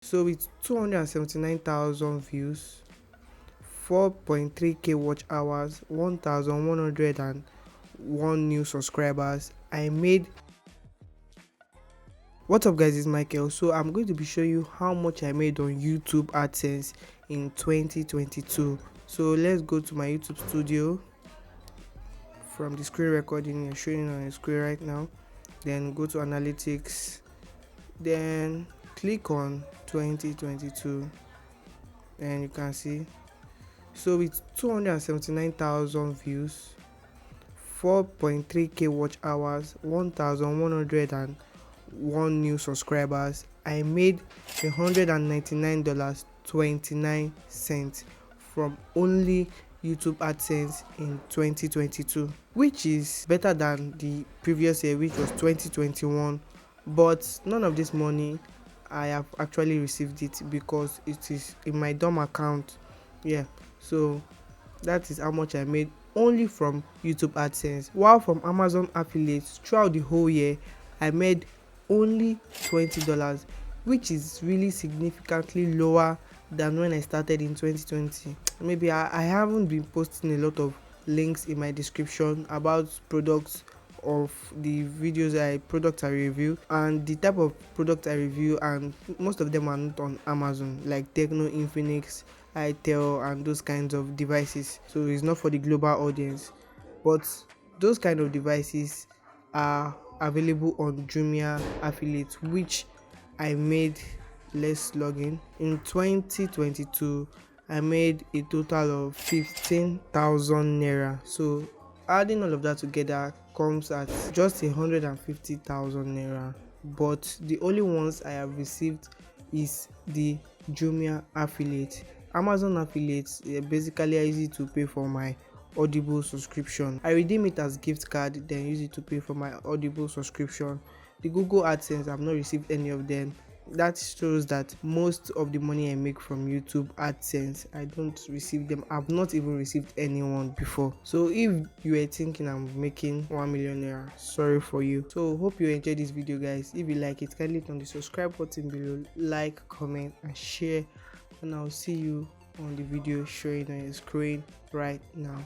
So with 279,000 views, 4.3k watch hours, 1,101 new subscribers, I made. What's up guys, it's Michael. So I'm going to be showing you how much I made on YouTube AdSense in 2022. So let's go to my YouTube studio from the screen recording you're showing on the screen right now. Then go to analytics, then click on 2022, and you can see. So with 279,000 views, 4.3k watch hours, 1,101 new subscribers, I made $199.29 from only YouTube AdSense in 2022, which is better than the previous year, which was 2021. But none of this money I have actually received it because it is in my dorm account. Yeah, so that is how much I made only from YouTube AdSense. While from Amazon affiliates throughout the whole year, I made only $20, which is really significantly lower than when I started in 2020. Maybe I haven't been posting a lot of links in my description about products of the products I review and the type of product I review, and most of them are not on Amazon, like Techno, Infinix, itel and those kinds of devices. So it's not for the global audience, but those kind of devices are available on Jumia affiliates, which I made. Let's log in 2022. I made a total of 15,000 naira. So adding all of that together comes at just 150,000 naira. But the only ones I have received is the Jumia affiliate. Amazon affiliates basically are easy to pay for my Audible subscription. I redeem it as gift card, then use it to pay for my Audible subscription. The Google AdSense, I've not received any of them. That shows that most of the money I make from YouTube AdSense, I don't receive them. I've not even received anyone before. So if you were thinking I'm making 1 million naira, sorry for you. So hope you enjoyed this video guys. If you like it, kindly click on the subscribe button below, like, comment and share, and I'll see you on the video showing on your screen right now.